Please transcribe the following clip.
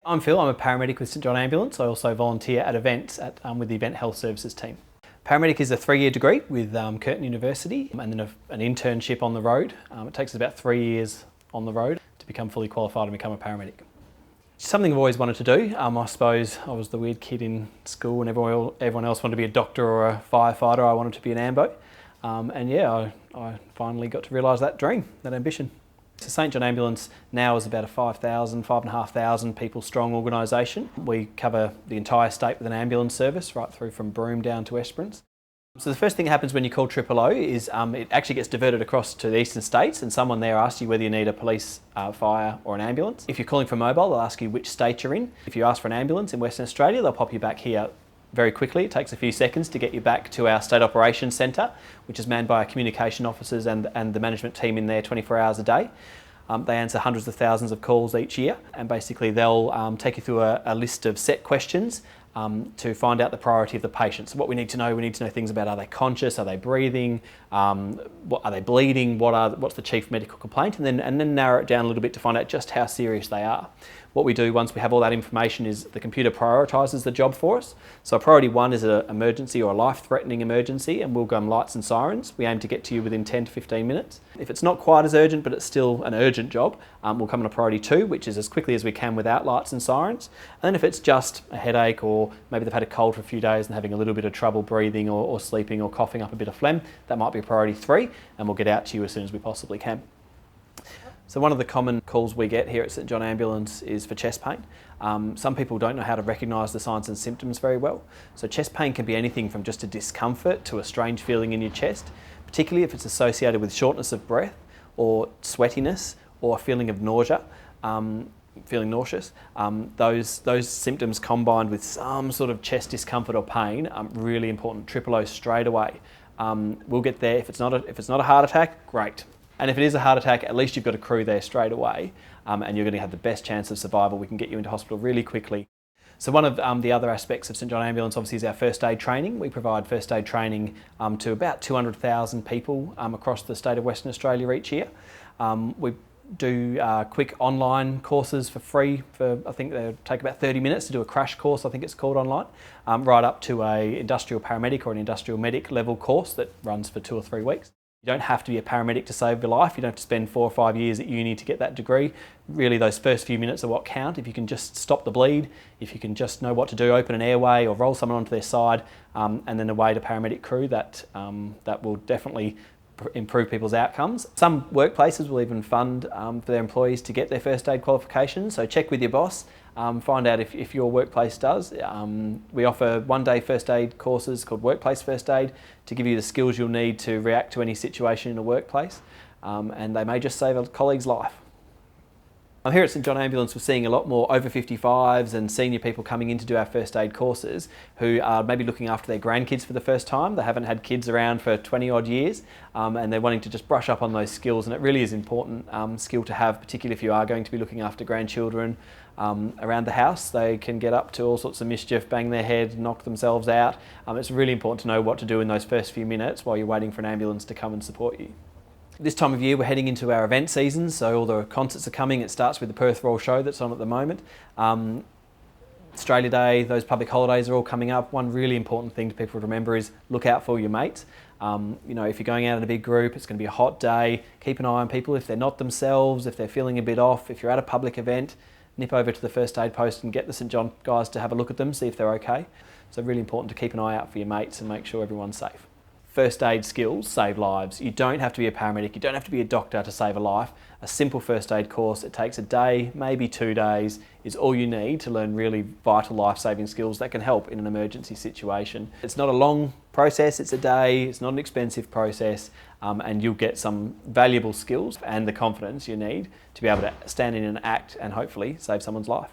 I'm Phil, I'm a paramedic with St John Ambulance. I also volunteer at events with the Event Health Services team. Paramedic is a 3-year degree with Curtin University and then an internship on the road. It takes us about 3 years on the road to become fully qualified and become a paramedic. Something I've always wanted to do. I suppose I was the weird kid in school and everyone else wanted to be a doctor or a firefighter. I wanted to be an ambo. I finally got to realise that dream, that ambition. So St John Ambulance now is about a 5,500 people strong organisation. We cover the entire state with an ambulance service, right through from Broome down to Esperance. So the first thing that happens when you call 000 is it actually gets diverted across to the eastern states, and someone there asks you whether you need a police, fire or an ambulance. If you're calling for mobile, they'll ask you which state you're in. If you ask for an ambulance in Western Australia, they'll pop you back here very quickly. It takes a few seconds to get you back to our State Operations Centre, which is manned by our communication officers and the management team in there 24 hours a day. They answer hundreds of thousands of calls each year, and basically they'll take you through a list of set questions to find out the priority of the patient. So what we need to know things about: are they conscious, are they breathing, are they bleeding, what's the chief medical complaint, and then narrow it down a little bit to find out just how serious they are. What we do once we have all that information is the computer prioritises the job for us. So priority 1 is an emergency or a life-threatening emergency, and we'll go lights and sirens. We aim to get to you within 10 to 15 minutes. If it's not quite as urgent, but it's still an urgent job, we'll come on to priority 2, which is as quickly as we can without lights and sirens. And then if it's just a headache, or maybe they've had a cold for a few days and having a little bit of trouble breathing or sleeping or coughing up a bit of phlegm, that might be priority 3, and we'll get out to you as soon as we possibly can. So one of the common calls we get here at St John Ambulance is for chest pain. Some people don't know how to recognise the signs and symptoms very well. So chest pain can be anything from just a discomfort to a strange feeling in your chest, particularly if it's associated with shortness of breath or sweatiness or a feeling of nausea, feeling nauseous. Those symptoms combined with some sort of chest discomfort or pain are really important. 000 straight away. We'll get there. If it's not a heart attack, great. And if it is a heart attack, at least you've got a crew there straight away, and you're going to have the best chance of survival. We can get you into hospital really quickly. So one of the other aspects of St John Ambulance obviously is our first aid training. We provide first aid training to about 200,000 people across the state of Western Australia each year. We do quick online courses for free I think they take about 30 minutes to do a crash course, I think it's called, online, right up to a industrial paramedic or an industrial medic level course that runs for 2 or 3 weeks. You don't have to be a paramedic to save your life. You don't have to spend 4 or 5 years at uni to get that degree. Really, those first few minutes are what count. If you can just stop the bleed, if you can just know what to do, open an airway or roll someone onto their side, and then away to paramedic crew, that will definitely improve people's outcomes. Some workplaces will even fund for their employees to get their first aid qualifications, so check with your boss, find out if your workplace does. We offer 1-day first aid courses called Workplace First Aid to give you the skills you'll need to react to any situation in a workplace, and they may just save a colleague's life. I'm here at St John Ambulance. We're seeing a lot more over 55s and senior people coming in to do our first aid courses who are maybe looking after their grandkids for the first time. They haven't had kids around for 20 odd years, and they're wanting to just brush up on those skills, and it really is an important skill to have, particularly if you are going to be looking after grandchildren around the house. They can get up to all sorts of mischief, bang their head, knock themselves out. It's really important to know what to do in those first few minutes while you're waiting for an ambulance to come and support you. This time of year we're heading into our event season, so all the concerts are coming. It starts with the Perth Royal Show that's on at the moment. Australia Day, those public holidays are all coming up. One really important thing to people to remember is look out for your mates. If you're going out in a big group, it's going to be a hot day. Keep an eye on people if they're not themselves, if they're feeling a bit off. If you're at a public event, nip over to the first aid post and get the St John guys to have a look at them, see if they're okay. So really important to keep an eye out for your mates and make sure everyone's safe. First aid skills save lives. You don't have to be a paramedic, you don't have to be a doctor to save a life. A simple first aid course, it takes a day, maybe 2 days, is all you need to learn really vital life-saving skills that can help in an emergency situation. It's not a long process, it's a day, it's not an expensive process, and you'll get some valuable skills and the confidence you need to be able to stand in and act and hopefully save someone's life.